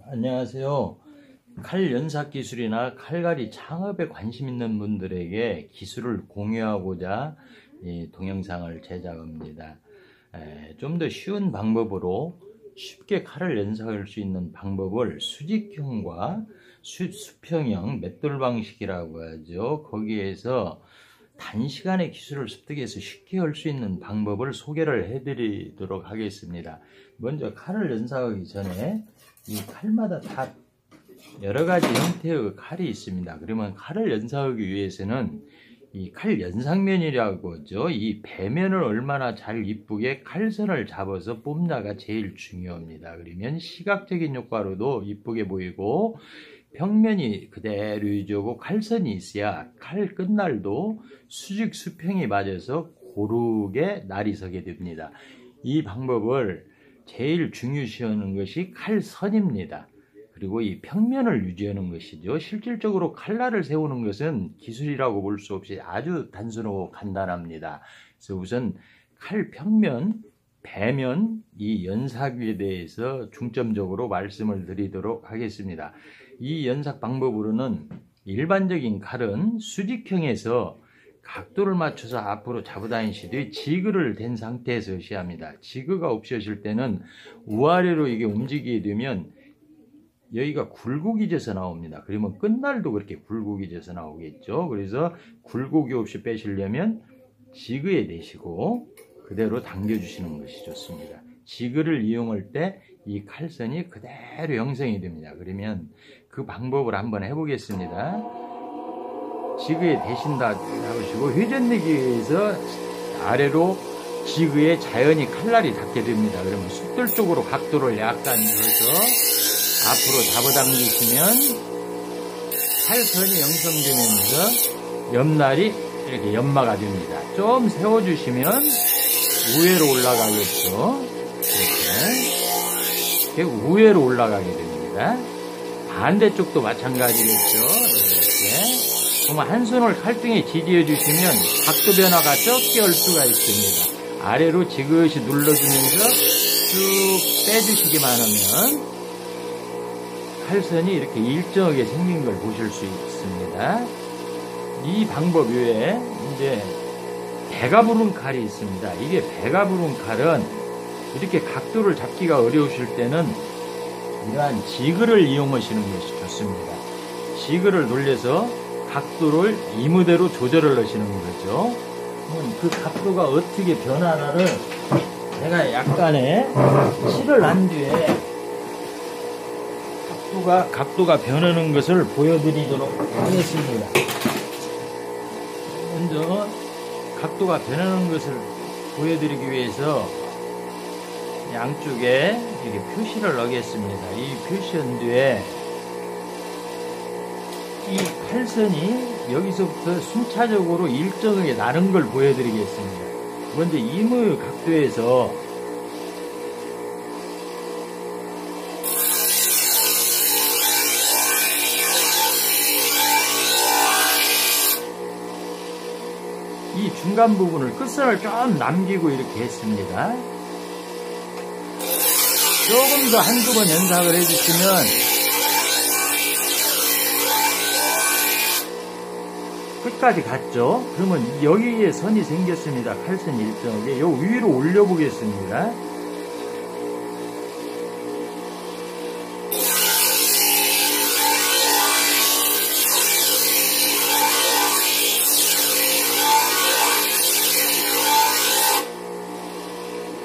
안녕하세요. 칼 연삭 기술이나 칼갈이 창업에 관심 있는 분들에게 기술을 공유하고자 이 동영상을 제작합니다. 좀 더 쉬운 방법으로 쉽게 칼을 연삭할 수 있는 방법을 수직형과 수평형 맷돌 방식이라고 하죠. 거기에서 단시간에 기술을 습득해서 쉽게 할 수 있는 방법을 소개를 해드리도록 하겠습니다. 먼저 칼을 연삭하기 전에 이 칼마다 다 여러가지 형태의 칼이 있습니다. 그러면 칼을 연삭하기 위해서는 이 칼 연삭면이라고 하죠. 이 배면을 얼마나 잘 이쁘게 칼선을 잡아서 뽑냐가 제일 중요합니다. 그러면 시각적인 효과로도 이쁘게 보이고 평면이 그대로 유지하고 칼선이 있어야 칼 끝날도 수직 수평이 맞아서 고르게 날이 서게 됩니다. 이 방법을 제일 중요시하는 것이 칼선입니다. 그리고 이 평면을 유지하는 것이죠. 실질적으로 칼날을 세우는 것은 기술이라고 볼 수 없이 아주 단순하고 간단합니다. 그래서 우선 칼 평면, 배면, 이 연삭에 대해서 중점적으로 말씀을 드리도록 하겠습니다. 이 연삭 방법으로는 일반적인 칼은 수직형에서 각도를 맞춰서 앞으로 잡아다니시되 지그를 댄 상태에서 하셔야 합니다. 지그가 없이 하실 때는 우아래로 이게 움직이게 되면 여기가 굴곡이 져서 나옵니다. 그러면 끝날도 그렇게 굴곡이 져서 나오겠죠. 그래서 굴곡이 없이 빼시려면 지그에 대시고 그대로 당겨주시는 것이 좋습니다. 지그를 이용할 때 이 칼선이 그대로 형성이 됩니다. 그러면 그 방법을 한번 해보겠습니다. 지그에 대신다 하시고 회전되기 위해서 아래로 지그에 자연히 칼날이 닿게 됩니다. 그러면 숫들 쪽으로 각도를 약간 넣어서 앞으로 잡아당기시면 칼선이 형성되면서 옆날이 이렇게 연마가 됩니다. 좀 세워주시면 우회로 올라가겠죠. 이렇게 우회로 올라가게 됩니다. 반대쪽도 마찬가지겠죠. 이렇게. 그러면 한 손을 칼등에 지지해 주시면 각도 변화가 적게 할 수가 있습니다. 아래로 지그시 눌러주면서 쭉 빼주시기만 하면 칼선이 이렇게 일정하게 생긴 걸 보실 수 있습니다. 이 방법 외에 이제 배가 부른 칼이 있습니다. 이게 배가 부른 칼은 이렇게 각도를 잡기가 어려우실 때는 이러한 지그를 이용하시는 것이 좋습니다. 지그를 돌려서 각도를 이무대로 조절을 하시는 거죠. 그 각도가 어떻게 변하나를 제가 약간의 실을 난 뒤에 각도가 변하는 것을 보여드리도록 하겠습니다. 먼저 각도가 변하는 것을 보여드리기 위해서 양쪽에 이렇게 표시를 넣겠습니다. 이 표시한 뒤에 이 칼선이 여기서부터 순차적으로 일정하게 나는 걸 보여드리겠습니다. 먼저 이무의 각도에서 이 중간 부분을 끝선을 좀 남기고 이렇게 했습니다. 조금 더 한두 번 연삭을 해주시면 끝까지 갔죠. 그러면 여기에 선이 생겼습니다. 칼선 일정하게. 요 위로 올려보겠습니다.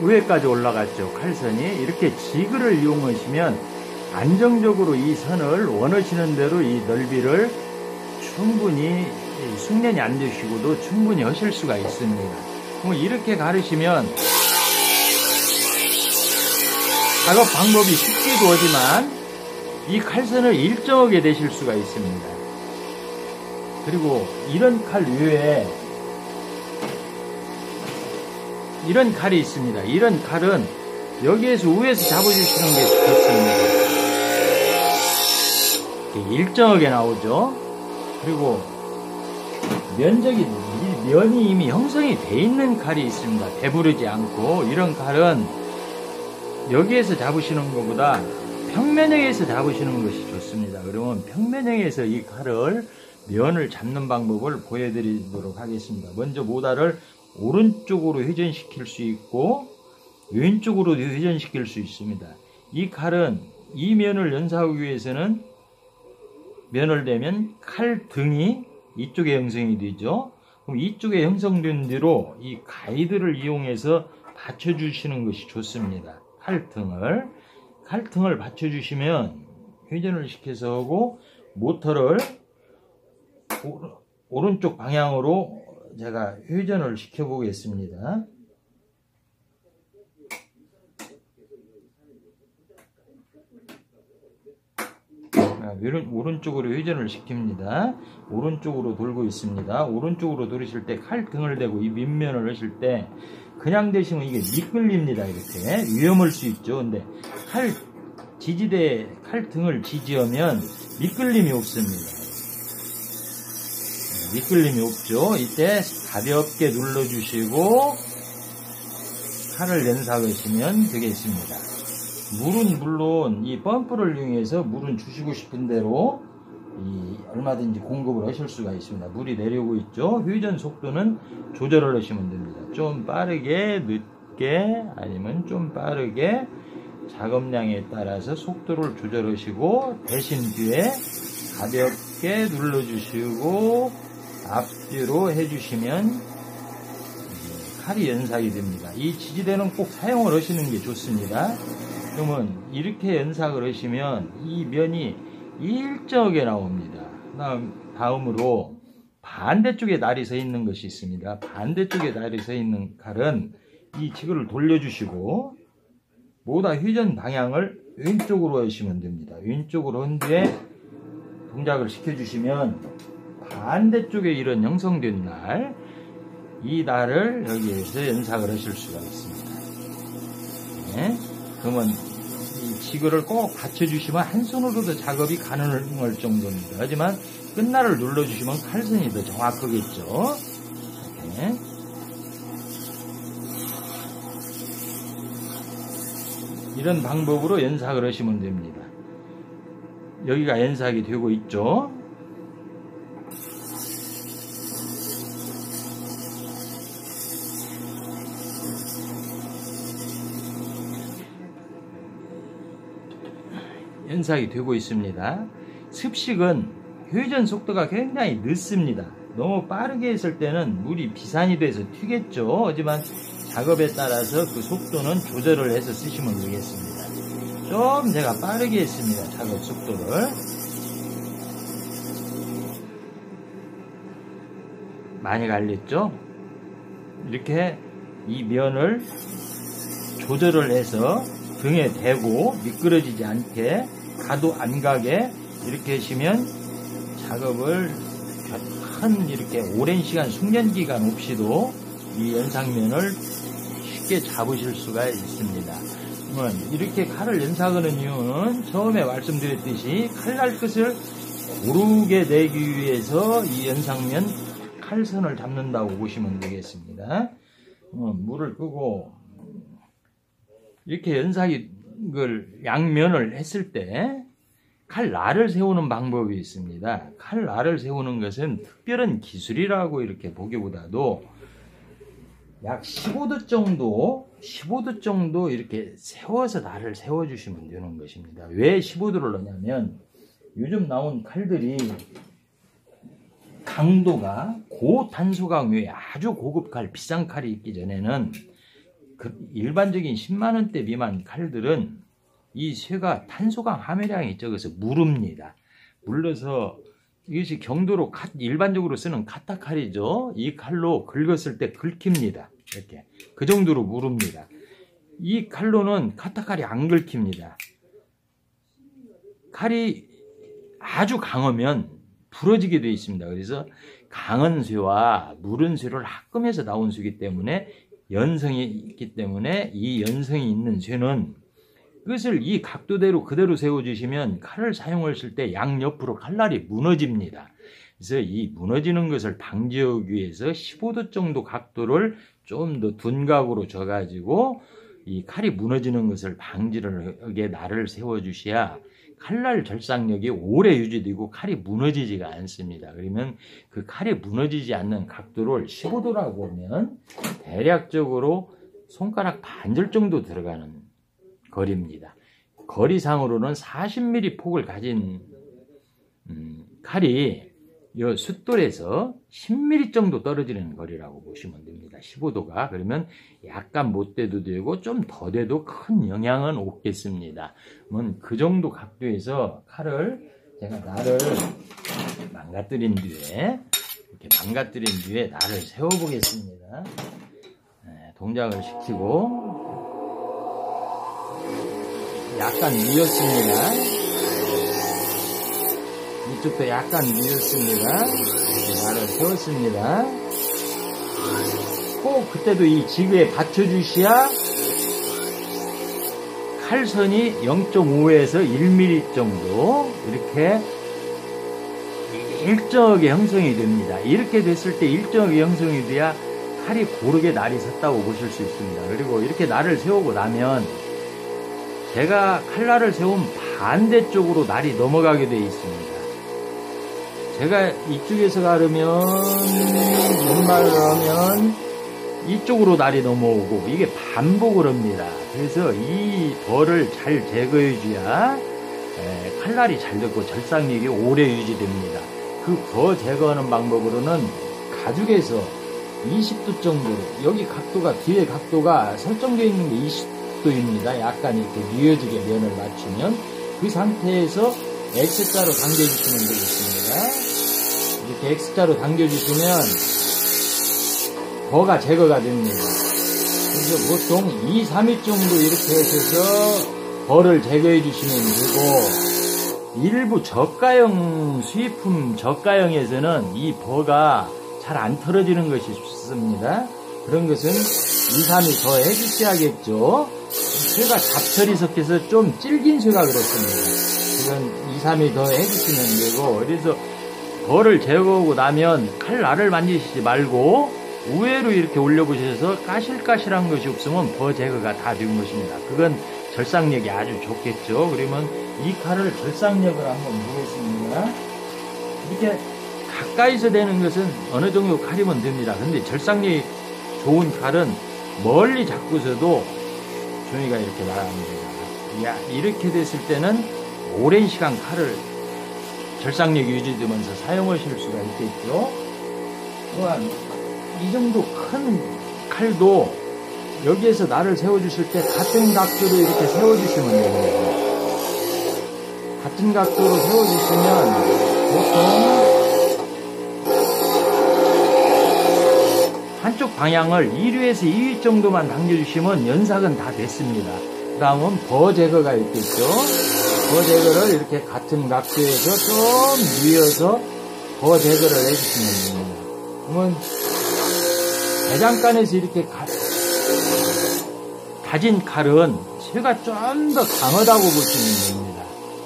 위에까지 올라갔죠. 칼선이. 이렇게 지그를 이용하시면 안정적으로 이 선을 원하시는 대로 이 넓이를 충분히 숙련이 안 되시고도 충분히 하실 수가 있습니다. 그럼 이렇게 가르시면 작업 방법이 쉽기도 하지만 이 칼선을 일정하게 되실 수가 있습니다. 그리고 이런 칼 외에 이런 칼이 있습니다. 이런 칼은 여기에서 위에서 잡아주시는 게 좋습니다. 일정하게 나오죠. 그리고 면이 이미 형성이 돼 있는 칼이 있습니다. 배부르지 않고. 이런 칼은 여기에서 잡으시는 것보다 평면형에서 잡으시는 것이 좋습니다. 그러면 평면형에서 이 칼을 면을 잡는 방법을 보여드리도록 하겠습니다. 먼저 모다를 오른쪽으로 회전시킬 수 있고 왼쪽으로 회전시킬 수 있습니다. 이 칼은 이 면을 연사하기 위해서는 면을 대면 칼 등이 이쪽에 형성이 되죠. 그럼 이쪽에 형성된 뒤로 이 가이드를 이용해서 받쳐주시는 것이 좋습니다. 칼등을 받쳐주시면 회전을 시켜서 하고 모터를 오른쪽 방향으로 제가 회전을 시켜 보겠습니다. 오른쪽으로 회전을 시킵니다. 오른쪽으로 돌고 있습니다. 오른쪽으로 돌으실 때 칼등을 대고 이 밑면을 하실 때 그냥 대시면 이게 미끌립니다. 이렇게 위험할 수 있죠. 근데 칼등을 지지하면 미끌림이 없습니다. 미끌림이 없죠. 이때 가볍게 눌러주시고 칼을 연사하시면 되겠습니다. 물은 물론 이 펌프를 이용해서 물은 주시고 싶은 대로 얼마든지 공급을 하실 수가 있습니다. 물이 내려오고 있죠. 회전 속도는 조절을 하시면 됩니다. 좀 빠르게 늦게 아니면 좀 빠르게 작업량에 따라서 속도를 조절하시고 대신 뒤에 가볍게 눌러주시고 앞뒤로 해주시면 칼이 연삭이 됩니다. 이 지지대는 꼭 사용을 하시는 게 좋습니다. 그러면 이렇게 연삭을 하시면 이 면이 일정하게 나옵니다. 다음으로 반대쪽에 날이 서 있는 것이 있습니다. 반대쪽에 날이 서 있는 칼은 이 지그를 돌려주시고 모다 회전 방향을 왼쪽으로 하시면 됩니다. 왼쪽으로 한 뒤에 동작을 시켜주시면 반대쪽에 이런 형성된 날, 이 날을 여기에서 연삭을 하실 수가 있습니다. 네. 그러면 이 지그를 꼭 받쳐주시면 한 손으로도 작업이 가능할 정도입니다. 하지만 끝날을 눌러주시면 칼선이 더 정확하겠죠. 이렇게. 이런 방법으로 연삭을 하시면 됩니다. 여기가 연삭이 되고 있죠. 연삭이 되고 있습니다. 습식은 회전 속도가 굉장히 늦습니다. 너무 빠르게 했을 때는 물이 비산이 돼서 튀겠죠. 하지만 작업에 따라서 그 속도는 조절을 해서 쓰시면 되겠습니다. 좀 제가 빠르게 했습니다. 작업 속도를. 많이 갈렸죠? 이렇게 이 면을 조절을 해서 등에 대고 미끄러지지 않게 가도 안 가게 이렇게 하시면 작업을 큰 이렇게 오랜 시간 숙련 기간 없이도 이 연삭면을 쉽게 잡으실 수가 있습니다. 이렇게 칼을 연삭하는 이유는 처음에 말씀드렸듯이 칼날 끝을 고르게 내기 위해서 이 연삭면 칼선을 잡는다고 보시면 되겠습니다. 물을 끄고 이렇게 연삭을 양면을 했을 때 칼날을 세우는 방법이 있습니다. 칼날을 세우는 것은 특별한 기술이라고 이렇게 보기보다도 약 15도 정도 이렇게 세워서 날을 세워주시면 되는 것입니다. 왜 15도를 넣냐면 요즘 나온 칼들이 강도가 고탄소강 외에 아주 고급 칼, 비싼 칼이 있기 전에는 일반적인 10만원대 미만 칼들은 이 쇠가 탄소강 함유량이 적어서 무릅니다. 물러서 이것이 경도로 일반적으로 쓰는 카타칼이죠. 이 칼로 긁었을 때 긁힙니다. 이렇게 그 정도로 무릅니다. 이 칼로는 카타칼이 안 긁힙니다. 칼이 아주 강하면 부러지게 되어 있습니다. 그래서 강한 쇠와 무른 쇠를 합금해서 나온 쇠이기 때문에 연성이 있기 때문에 이 연성이 있는 쇠는 끝을 이 각도대로 그대로 세워주시면 칼을 사용하실 때 양옆으로 칼날이 무너집니다. 그래서 이 무너지는 것을 방지하기 위해서 15도 정도 각도를 좀 더 둔각으로 줘가지고 이 칼이 무너지는 것을 방지를 하게 날을 세워주셔야 칼날 절삭력이 오래 유지되고 칼이 무너지지가 않습니다. 그러면 그 칼이 무너지지 않는 각도를 15도라고 하면 대략적으로 손가락 반절 정도 들어가는 거리입니다. 거리상으로는 40mm 폭을 가진 칼이 이 숫돌에서 10mm 정도 떨어지는 거리라고 보시면 됩니다. 15도가. 그러면 약간 못 돼도 되고 좀 더 돼도 큰 영향은 없겠습니다. 그 정도 각도에서 칼을 제가 날을 망가뜨린 뒤에 이렇게 망가뜨린 뒤에 날을 세워 보겠습니다. 동작을 시키고 약간 밀었습니다. 이쪽도 약간 밀었습니다. 이렇게 날을 세웠습니다. 꼭 그때도 이 지그에 받쳐주셔야 칼선이 0.5에서 1mm 정도 이렇게 일정하게 형성이 됩니다. 이렇게 됐을 때 일정하게 형성이 돼야 칼이 고르게 날이 섰다고 보실 수 있습니다. 그리고 이렇게 날을 세우고 나면 제가 칼날을 세운 반대쪽으로 날이 넘어가게 되어 있습니다. 제가 이쪽에서 가르면 왼말을 하면 이쪽으로 날이 넘어오고 이게 반복을 합니다. 그래서 이 벌을 잘 제거해 줘야 칼날이 잘 되고 절삭력이 오래 유지됩니다. 그 벌 제거하는 방법으로는 가죽에서 20도 정도로, 여기 각도가, 뒤에 각도가 설정되어 있는 게 20도입니다. 약간 이렇게 뉘어지게 면을 맞추면 그 상태에서 X자로 당겨주시면 되겠습니다. 이렇게 X자로 당겨주시면 버가 제거가 됩니다. 그래서 보통 2, 3일 정도 이렇게 하셔서 벌을 제거해 주시면 되고, 일부 저가형, 수입품 저가형에서는 이 버가 잘 안 털어지는 것이 좋습니다. 그런 것은 2, 3일 더 해주셔야겠죠. 쇠가 잡철이 섞여서 좀 질긴 쇠가 그렇습니다. 이건 2, 3일 더 해주시면 되고, 그래서 벌을 제거하고 나면 칼날을 만지시지 말고 우회로 이렇게 올려보셔서 까실까실한 것이 없으면 벌 제거가 다 된 것입니다. 그건 절삭력이 아주 좋겠죠. 그러면 이 칼을 절삭력을 한번 보겠습니다. 이렇게 가까이서 되는 것은 어느 정도 칼이면 됩니다. 근데 절삭력이 좋은 칼은 멀리 잡고서도 종이가 이렇게 날아갑니다. 이렇게 됐을 때는 오랜 시간 칼을 절삭력이 유지되면서 사용하실 수가 있겠죠. 또한 이 정도 큰 칼도 여기에서 날을 세워주실 때 같은 각도로 이렇게 세워주시면 됩니다. 같은 각도로 세워주시면 보통 한쪽 방향을 1위에서 2위 정도만 당겨주시면 연삭은 다 됐습니다. 그 다음은 버 제거가 있겠죠. 버 제거를 이렇게 같은 각도에서 좀 뉘어서 버 제거를 해주시면 됩니다. 그러면 대장간에서 이렇게 가진 칼은 쇠가 좀 더 강하다고 보시면 됩니다.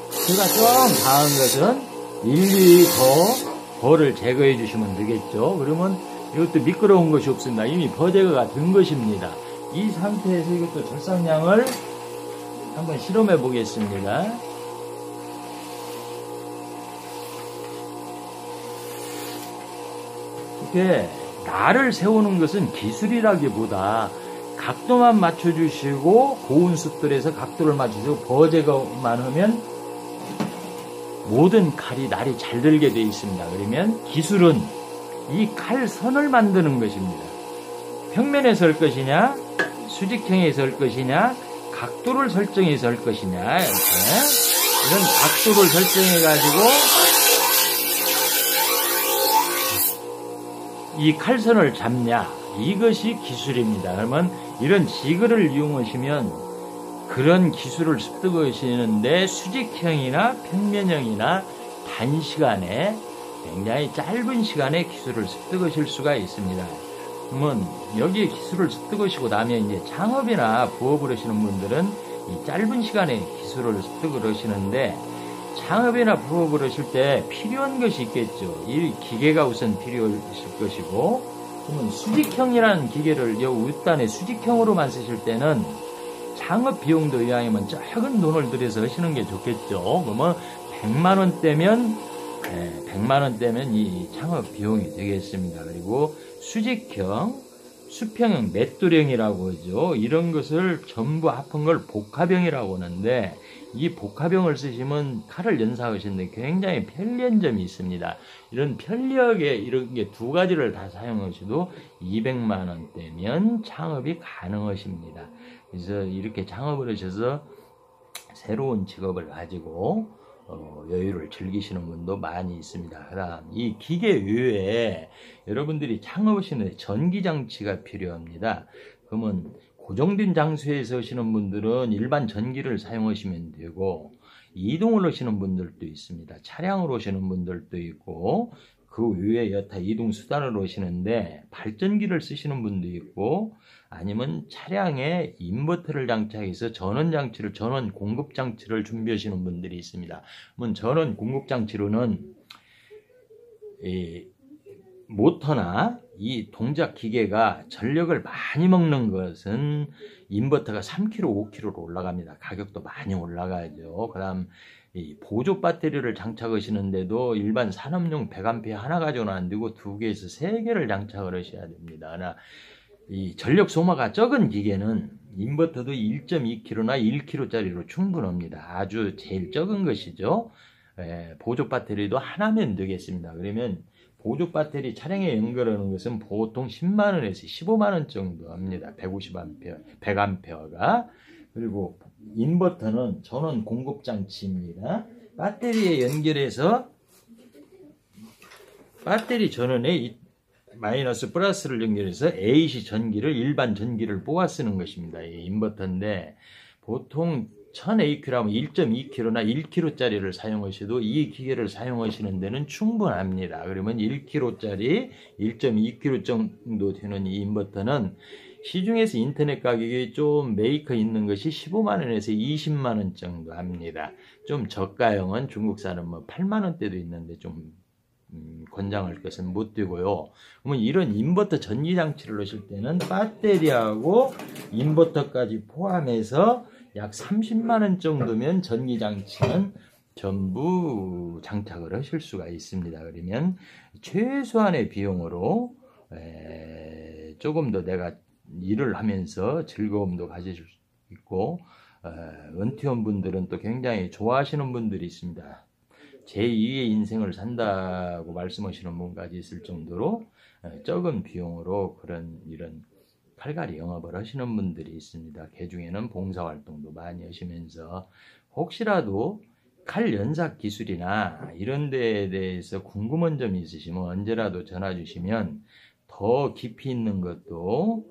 쇠가 좀 강한 것은 일일이 더 벌을 제거해 주시면 되겠죠. 그러면 이것도 미끄러운 것이 없습니다. 이미 벌 제거가 된 것입니다. 이 상태에서 이것도 절삭량을 한번 실험해 보겠습니다. 이렇게 날을 세우는 것은 기술이라기보다 각도만 맞춰주시고 고운 숫돌에서 각도를 맞추시고 버 제거만 하면 모든 칼이 날이 잘 들게 되어 있습니다. 그러면 기술은 이 칼선을 만드는 것입니다. 평면에서 할 것이냐, 수직형에서 할 것이냐, 각도를 설정해서 할 것이냐, 이런 각도를 설정해 가지고 이 칼선을 잡냐, 이것이 기술입니다. 그러면 이런 지그를 이용하시면 그런 기술을 습득하시는데 수직형이나 평면형이나 단시간에 굉장히 짧은 시간에 기술을 습득하실 수가 있습니다. 그러면 여기에 기술을 습득하시고 나면 이제 창업이나 부업을 하시는 분들은 이 짧은 시간에 기술을 습득을 하시는데, 창업이나 부업을 하실 때 필요한 것이 있겠죠. 이 기계가 우선 필요하실 것이고, 그러면 수직형이라는 기계를 요 윗단에 수직형으로만 쓰실 때는 창업 비용도 이왕이면 적은 돈을 들여서 하시는 게 좋겠죠. 그러면 100만 원대면 100만 원대면 이 창업 비용이 되겠습니다. 그리고 수직형, 수평형, 맷돌형이라고 하죠. 이런 것을 전부 합한 걸 복합형이라고 하는데, 이 복합형을 쓰시면 칼을 연상하시는데 굉장히 편리한 점이 있습니다. 이런 편리하게 이런 게 두 가지를 다 사용하셔도 200만 원대면 창업이 가능하십니다. 그래서 이렇게 창업을 하셔서 새로운 직업을 가지고 여유를 즐기시는 분도 많이 있습니다. 그다음 이 기계 외에 여러분들이 창업하시는데 전기장치가 필요합니다. 그러면 고정된 장소에서 하시는 분들은 일반 전기를 사용하시면 되고, 이동을 하시는 분들도 있습니다. 차량으로 하시는 분들도 있고, 그 외에 여타 이동 수단으로 하시는데 발전기를 쓰시는 분도 있고, 아니면 차량에 인버터를 장착해서 전원 장치를, 전원 공급 장치를 준비하시는 분들이 있습니다. 그러면 전원 공급 장치로는 이 모터나 이 동작 기계가 전력을 많이 먹는 것은 인버터가 3kg, 5kg로 올라갑니다. 가격도 많이 올라가죠. 그 다음 이 보조 배터리를 장착하시는데도 일반 산업용 100A 하나 가져는 안 되고 2개에서 3개를 장착을 하셔야 됩니다. 그러나 이 전력 소모가 적은 기계는 인버터도 1.2kg나 1kg짜리로 충분합니다. 아주 제일 적은 것이죠. 보조 배터리도 하나면 되겠습니다. 그러면 보조 배터리 차량에 연결하는 것은 보통 10만 원에서 15만 원 정도 합니다. 150A, 100A가. 그리고 인버터는 전원 공급 장치입니다. 배터리에 연결해서 배터리 전원에 마이너스 플러스를 연결해서 AC 전기를, 일반 전기를 뽑아 쓰는 것입니다. 이 인버터인데 보통 1000AQ라면 1.2kg나 1kg짜리를 사용하셔도 이 기계를 사용하시는 데는 충분합니다. 그러면 1kg짜리, 1.2kg 정도 되는 이 인버터는 시중에서 인터넷 가격이 좀 메이커 있는 것이 15만 원에서 20만 원 정도 합니다. 좀 저가형은 중국산은 뭐 8만 원대도 있는데 좀 권장할 것은 못 되고요. 그러면 이런 인버터 전기장치를 넣으실 때는 배터리하고 인버터까지 포함해서 약 30만 원 정도면 전기장치는 전부 장착을 하실 수가 있습니다. 그러면 최소한의 비용으로 조금 더 내가 일을 하면서 즐거움도 가질 수 있고, 은퇴한 분들은 또 굉장히 좋아하시는 분들이 있습니다. 제2의 인생을 산다고 말씀하시는 분까지 있을 정도로 적은 비용으로 이런 칼갈이 영업을 하시는 분들이 있습니다. 그 중에는 봉사활동도 많이 하시면서 혹시라도 칼 연삭 기술이나 이런 데에 대해서 궁금한 점이 있으시면 언제라도 전화 주시면 더 깊이 있는 것도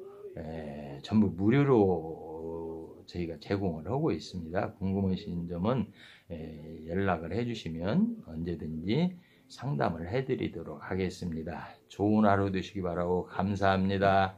전부 무료로 저희가 제공을 하고 있습니다. 궁금하신 점은 연락을 해주시면 언제든지 상담을 해드리도록 하겠습니다. 좋은 하루 되시기 바라고 감사합니다.